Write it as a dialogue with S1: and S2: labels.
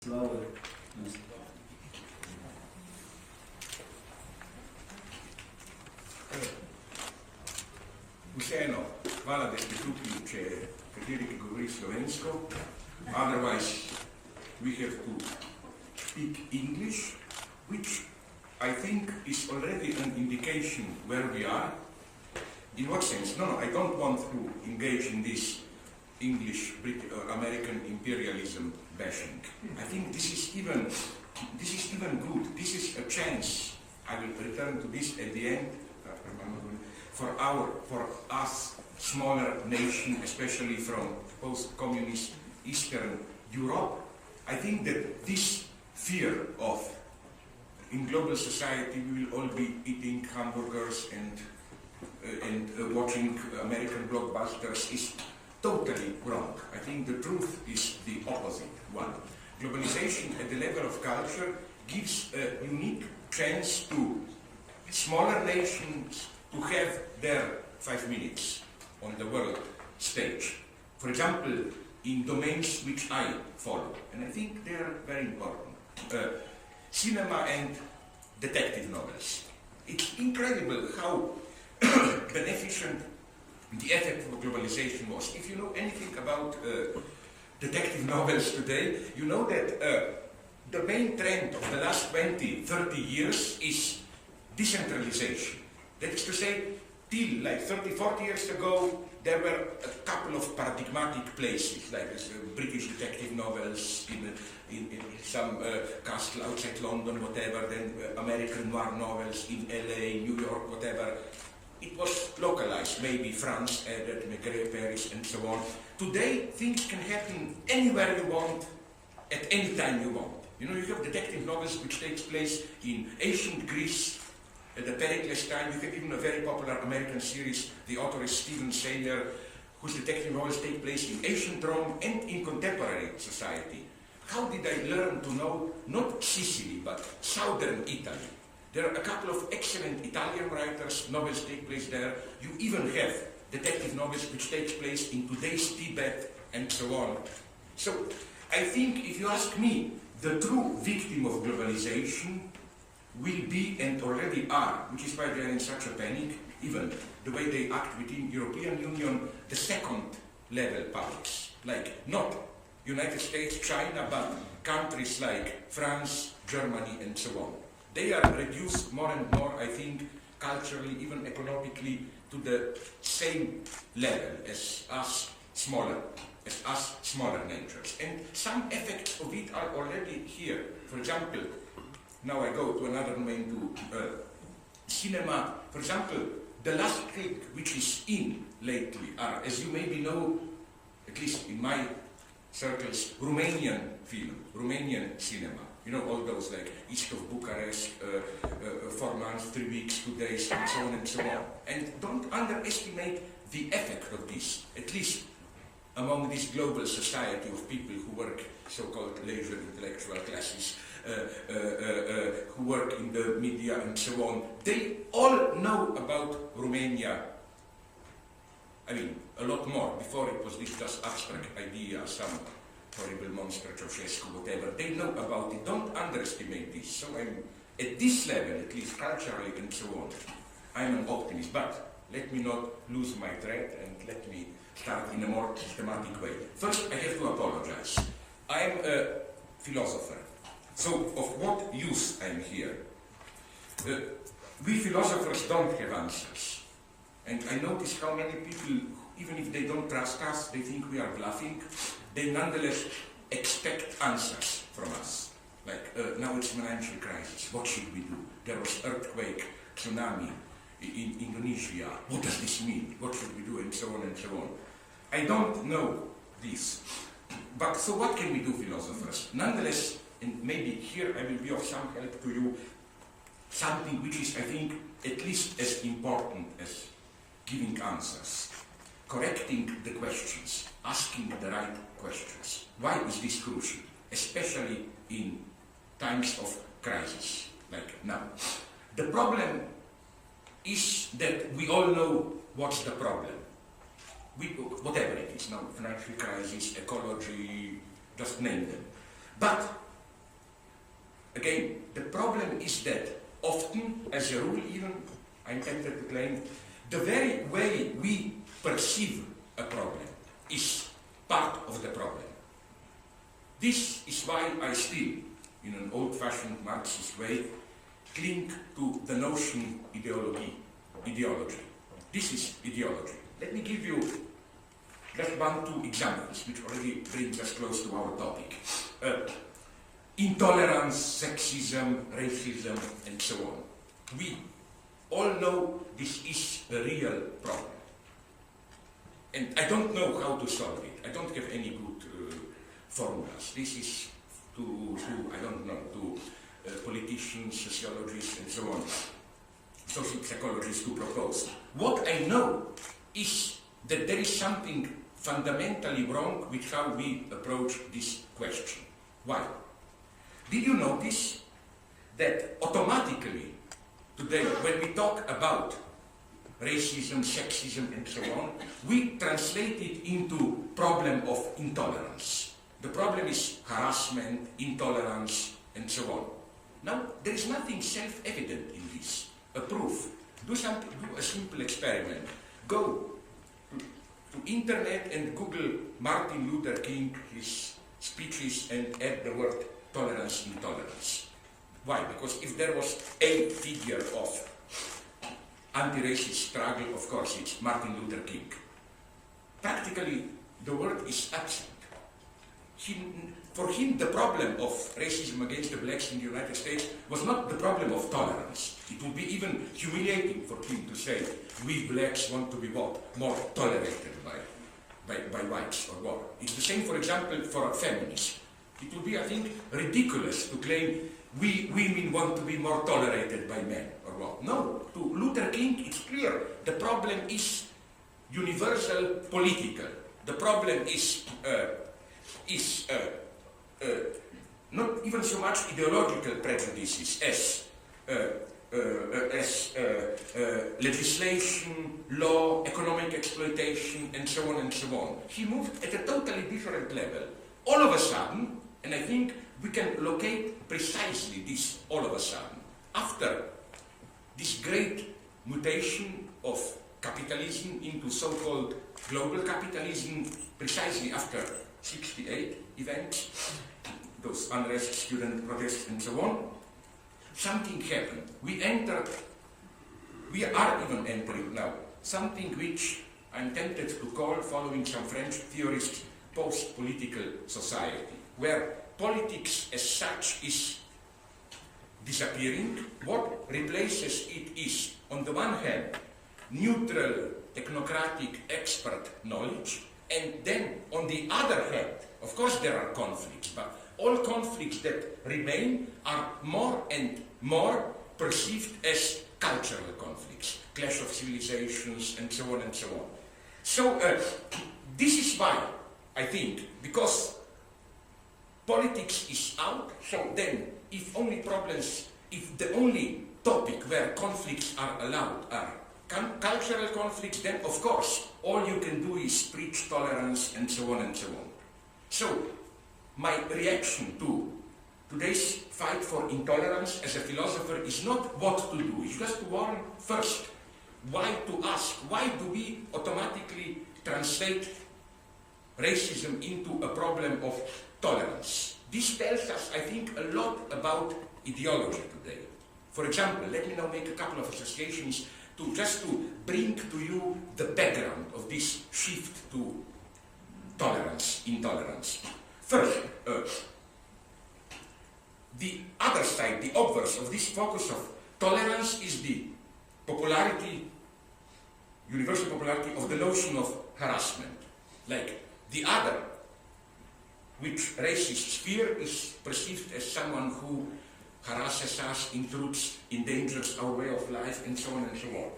S1: Slavoj.
S2: Vseeno, hvala, da ste tukaj, če kateri, ki govori slovensko. Otherwise, we have to speak English, which I think is already an indication where we are. In what sense? No, I don't want to engage in this English American imperialism bashing. I think this is even good. This is a chance. I will return to this at the end. For us smaller nation, especially from post-communist Eastern Europe, I think that this fear of in global society we will all be eating hamburgers and watching American blockbusters is totally wrong. I think the truth is the opposite one. Globalization at the level of culture gives a unique chance to smaller nations to have their 5 minutes on the world stage. For example, in domains which I follow, and I think they are very important. Cinema and detective novels. It's incredible how beneficent the effect of globalization was. If you know anything about detective novels today, you know that the main trend of the last 20, 30 years is decentralization. That is to say, till like 30, 40 years ago, there were a couple of paradigmatic places, like British detective novels in some castle outside London, whatever, then American noir novels in LA, New York, whatever. It was localized, maybe France, Paris, and so on. Today, things can happen anywhere you want, at any time you want. You know, you have detective novels which takes place in ancient Greece, at the Pericles time. You have even a very popular American series, the author is Stephen Sayer, whose detective novels take place in ancient Rome and in contemporary society. How did I learn to know, not Sicily, but southern Italy? There are a couple of excellent Italian writers, novels take place there. You even have detective novels which take place in today's Tibet and so on. So I think, if you ask me, the true victim of globalization will be, and already are, which is why they are in such a panic, even the way they act within European Union, the second level powers, like not United States, China, but countries like France, Germany, and so on. They are reduced more and more, I think, culturally, even economically, to the same level as us smaller natures. And some effects of it are already here. For example, now I go to another domain, to cinema. For example, the last thing which is in lately are, as you maybe know, at least in my circles, Romanian film, Romanian cinema. You know, all those like east of Bucharest, 4 months, 3 weeks, 2 days, and so on and so on. And don't underestimate the effect of this, at least among this global society of people who work, so-called leisure intellectual classes, who work in the media and so on. They all know about Romania. I mean, a lot more. Before it was this just abstract idea, some horrible monster, Ceausescu, whatever. They know about it. Don't underestimate this. So I'm, at this level, at least culturally and so on, I'm an optimist. But let me not lose my thread and let me start in a more systematic way. First, I have to apologize. I'm a philosopher. So, of what use I'm here? We philosophers don't have answers. And I notice how many people, even if they don't trust us, they think we are bluffing, they nonetheless expect answers from us. Like, now it's financial crisis, what should we do? There was earthquake, tsunami in Indonesia, what does this mean? What should we do? And so on and so on. I don't know this. But so what can we do, philosophers? Nonetheless, and maybe here I will be of some help to you, something which is, I think, at least as important as giving answers. Correcting the questions, asking the right questions. Why is this crucial? Especially in times of crisis, like now. The problem is that we all know what's the problem. Whatever it is now, financial crisis, ecology, just name them. But again, the problem is that often, as a rule even, I'm tempted to claim, the very way we perceive a problem is part of the problem. This is why I still, in an old-fashioned Marxist way, cling to the notion ideology. This is ideology. Let me give you just 2 examples, which already brings us close to our topic. Intolerance, sexism, racism, and so on. We all know this is a real problem. And I don't know how to solve it. I don't have any good formulas. This is to I don't know, to politicians, sociologists, and so on, social psychologists to propose. What I know is that there is something fundamentally wrong with how we approach this question. Why? Did you notice that automatically today, when we talk about racism, sexism, and so on, we translate it into problem of intolerance. The problem is harassment, intolerance, and so on. Now, there is nothing self-evident in this. A proof. Do a simple experiment. Go to internet and Google Martin Luther King, his speeches, and add the word tolerance, intolerance. Why? Because if there was a figure of anti-racist struggle, of course it's Martin Luther King. Practically, the word is absent. For him, the problem of racism against the blacks in the United States was not the problem of tolerance. It would be even humiliating for him to say, we blacks want to be what? More tolerated by whites or what? It's the same, for example, for a feminist. It would be, I think, ridiculous to claim we women want to be more tolerated by men or what? No, to Luther King, it's clear. The problem is universal political. The problem is not even so much ideological prejudices as legislation, law, economic exploitation, and so on and so on. He moved at a totally different level. All of a sudden, and I think we can locate precisely this all of a sudden, after this great mutation of capitalism into so-called global capitalism, precisely after 68 events, those unrest, student protests, and so on, something happened. We are even entering now something which I'm tempted to call, following some French theorists, post-political society, where politics as such is disappearing. What replaces it is, on the one hand, neutral, technocratic, expert knowledge, and then, on the other hand, of course there are conflicts, but all conflicts that remain are more and more perceived as cultural conflicts, clash of civilizations, and so on and so on. So, this is why, I think, because politics is out, so then, if the only topic where conflicts are allowed are cultural conflicts, then of course all you can do is preach tolerance and so on and so on. So my reaction to today's fight for intolerance as a philosopher is not what to do, it's just to warn first, why to ask, why do we automatically translate racism into a problem of tolerance? This tells us, I think, a lot about ideology today. For example, let me now make a couple of associations just to bring to you the background of this shift to tolerance, intolerance. First, the other side, the obverse of this focus of tolerance is the popularity, universal popularity of the notion of harassment. Like the other, which racists fear, is perceived as someone who harasses us, intrudes, endangers our way of life, and so on and so on.